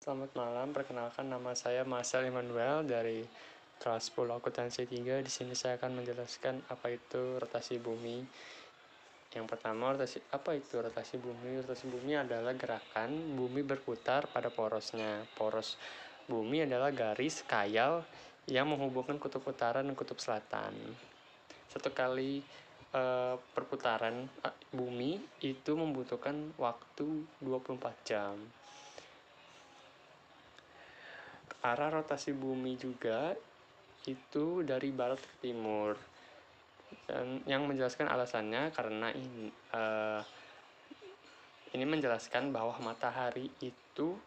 Selamat malam, perkenalkan nama saya Marcel Emmanuel dari kelas 10 akuntansi 3. Di sini saya akan menjelaskan apa itu rotasi bumi. Yang pertama, apa itu rotasi bumi? Rotasi bumi adalah gerakan bumi berputar pada porosnya. Poros bumi adalah garis kayal yang menghubungkan kutub utara dan kutub selatan. Satu kali perputaran bumi itu membutuhkan waktu 24 jam. Arah rotasi bumi juga itu dari barat ke timur. Dan yang menjelaskan alasannya karena ini menjelaskan bahwa matahari itu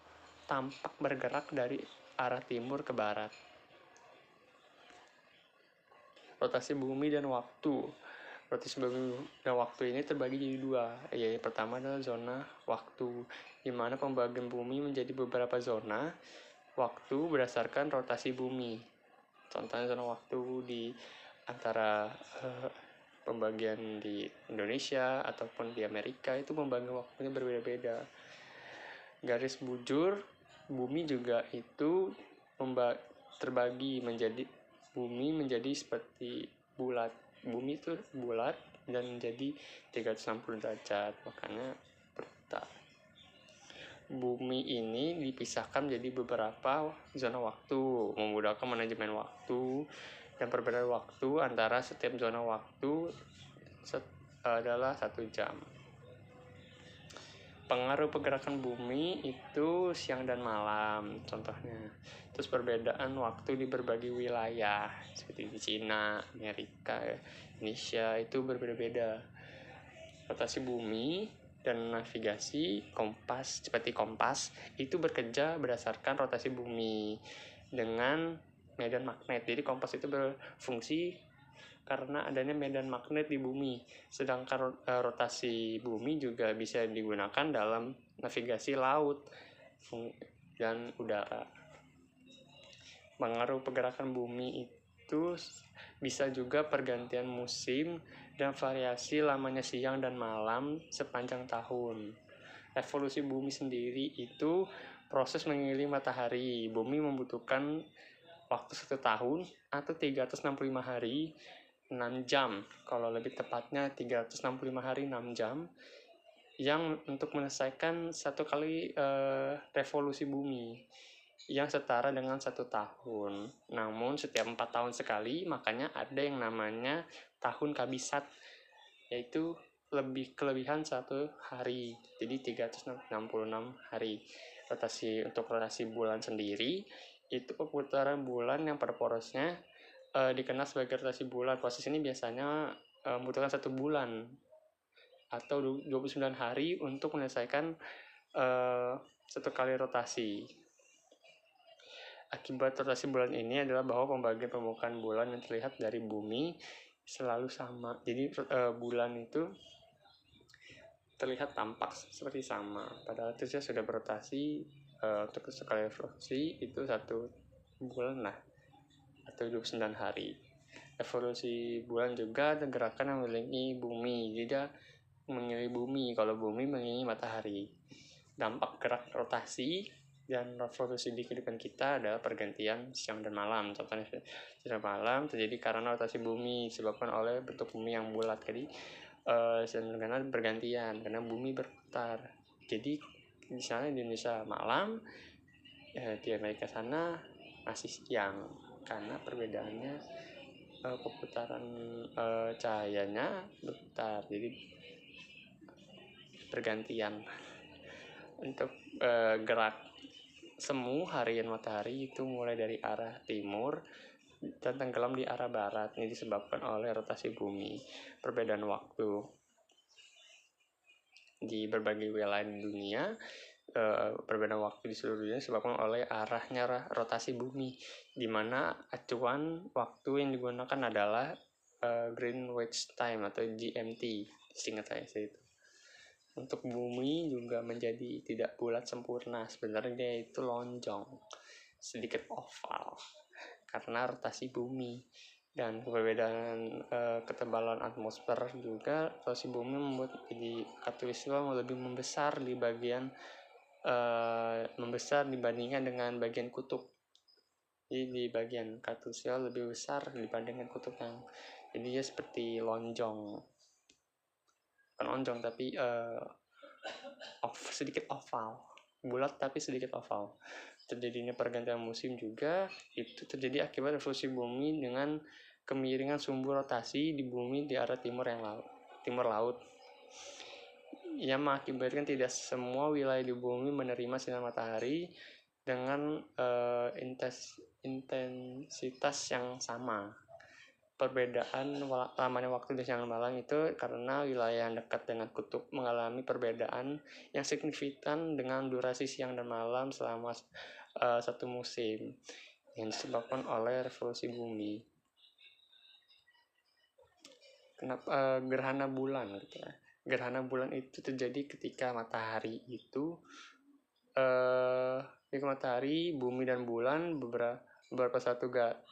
tampak bergerak dari arah timur ke barat. Rotasi bumi dan waktu. Rotasi bumi dan waktu ini terbagi jadi dua. Yaitu pertama adalah zona waktu, di mana pembagian bumi menjadi beberapa zona waktu berdasarkan rotasi bumi. Contohnya zona waktu di antara pembagian di Indonesia ataupun di Amerika itu pembagian waktunya berbeda-beda. Garis bujur bumi juga itu terbagi menjadi bumi menjadi seperti bulat. Bumi itu bulat dan menjadi 360 derajat, makanya berputar. Bumi ini dipisahkan menjadi beberapa zona waktu, memudahkan manajemen waktu, dan perbedaan waktu antara setiap zona waktu adalah 1 jam. Pengaruh pergerakan bumi itu siang dan malam, contohnya. Terus perbedaan waktu di berbagai wilayah, seperti di Cina, Amerika, Indonesia, itu berbeda-beda. Rotasi bumi dan navigasi seperti kompas itu bekerja berdasarkan rotasi bumi dengan medan magnet. Jadi kompas itu berfungsi karena adanya medan magnet di bumi. Sedangkan rotasi bumi juga bisa digunakan dalam navigasi laut dan udara. Pengaruh pergerakan bumi itu bisa juga pergantian musim dan variasi lamanya siang dan malam sepanjang tahun. Evolusi bumi sendiri itu proses mengelilingi matahari. Bumi membutuhkan waktu 1 tahun atau 365 hari 6 jam. Kalau lebih tepatnya 365 hari 6 jam yang untuk menyelesaikan satu kali revolusi bumi yang setara dengan 1 tahun. Namun setiap 4 tahun sekali, makanya ada yang namanya tahun kabisat, yaitu kelebihan 1 hari, jadi 366 hari. Untuk rotasi bulan sendiri itu perputaran bulan yang pada porosnya dikenal sebagai rotasi bulan. Proses ini biasanya membutuhkan 1 bulan atau 29 hari untuk menyelesaikan 1 kali rotasi. Akibat rotasi bulan ini adalah bahwa pembagian permukaan bulan yang terlihat dari bumi selalu sama. Jadi bulan itu terlihat tampak seperti sama, padahal itu sudah berotasi untuk sekali rotasi itu 1 bulan lah atau 29 hari. Evolusi bulan juga ada gerakan yang mengelilingi bumi, tidak mengelilingi bumi kalau bumi mengelilingi matahari. Dampak gerak rotasi dan revolusi di kehidupan kita adalah pergantian siang dan malam. Contohnya siang dan malam terjadi karena rotasi bumi disebabkan oleh bentuk bumi yang bulat. Jadi karena bergantian karena bumi berputar. Jadi misalnya di Indonesia malam, di Amerika sana masih siang karena perbedaannya perputaran cahayanya berputar, jadi bergantian. Untuk gerak semu harian matahari itu mulai dari arah timur dan tenggelam di arah barat. Ini disebabkan oleh rotasi bumi. Perbedaan waktu di berbagai wilayah di dunia, perbedaan waktu di seluruh dunia disebabkan oleh arahnya rotasi bumi, di mana acuan waktu yang digunakan adalah Greenwich Time atau GMT, singkat saya itu. Untuk bumi juga menjadi tidak bulat sempurna, sebenarnya itu lonjong, sedikit oval karena rotasi bumi. Dan perbedaan ketebalan atmosfer juga, rotasi bumi membuat jadi katulistiwa lebih membesar di bagian membesar dibandingkan dengan bagian kutub. Jadi di bagian khatulistiwa lebih besar dibandingkan kutub yang, jadi dia seperti lonjong, bukan lonjong tapi sedikit oval, bulat tapi sedikit oval. Terjadinya pergantian musim juga itu terjadi akibat revolusi bumi dengan kemiringan sumbu rotasi di bumi di arah timur laut yang mengakibatkan tidak semua wilayah di bumi menerima sinar matahari dengan intensitas yang sama. Perbedaan lamanya waktu di siang dan malam itu karena wilayah yang dekat dengan kutub mengalami perbedaan yang signifikan dengan durasi siang dan malam selama satu musim yang disebabkan oleh revolusi bumi. Kenapa gerhana bulan gitu ya? Gerhana bulan itu terjadi ketika matahari itu matahari, bumi dan bulan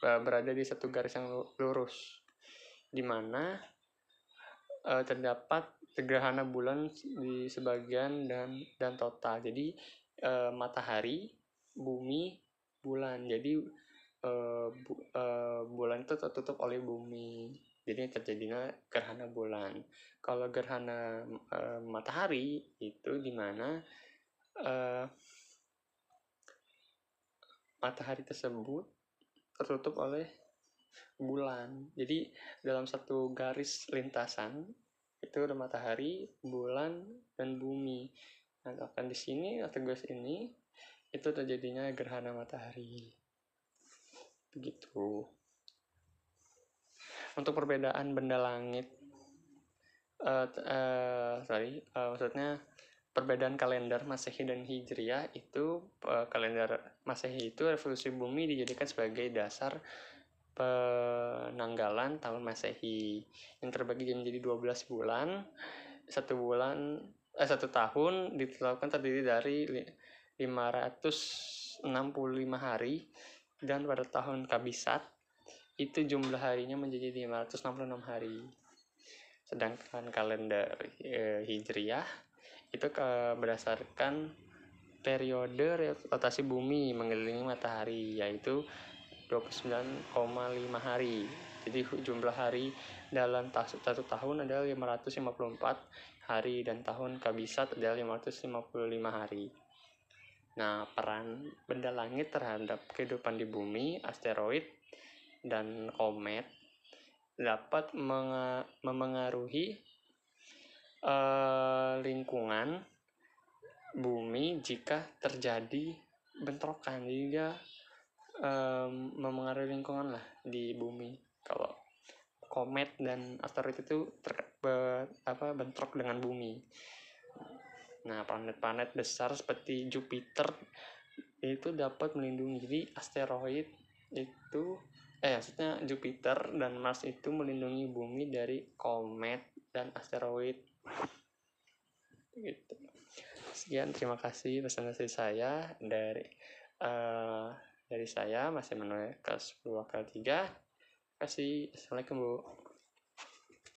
berada di satu garis yang lurus, di mana terdapat gerhana bulan di sebagian dan total. Jadi matahari, bumi, bulan. Jadi bulan itu tertutup oleh bumi. Jadi terjadinya gerhana bulan. Kalau gerhana matahari itu di mana matahari tersebut tertutup oleh bulan. Jadi dalam satu garis lintasan itu ada matahari, bulan, dan bumi. Nah, akan di sini atau garis ini itu terjadinya gerhana matahari. Begitu. Untuk perbedaan benda langit, maksudnya perbedaan kalender Masehi dan Hijriah itu, kalender Masehi itu revolusi bumi dijadikan sebagai dasar penanggalan tahun Masehi yang terbagi menjadi 12 bulan. Satu tahun ditetapkan terdiri dari 565 hari, dan pada tahun Kabisat itu jumlah harinya menjadi 566 hari. Sedangkan kalender Hijriah itu berdasarkan periode rotasi bumi mengelilingi matahari, yaitu 29,5 hari. Jadi jumlah hari dalam satu tahun adalah 554 hari, dan tahun Kabisat adalah 555 hari. Nah, peran benda langit terhadap kehidupan di bumi, asteroid, dan komet dapat memengaruhi lingkungan bumi jika terjadi bentrokan. Jadi dia memengaruhi lingkungan lah di bumi. Kalau komet dan asteroid itu bentrok dengan bumi. Nah, planet-planet besar seperti Jupiter itu dapat melindungi. Jadi asteroid itu maksudnya Jupiter dan Mars itu melindungi bumi dari komet dan asteroid. Gitu. Sekian, terima kasih pesan dari saya dari saya, Mas Emanuel kelas 2 kelas 3. Terima kasih. Assalamualaikum Bu.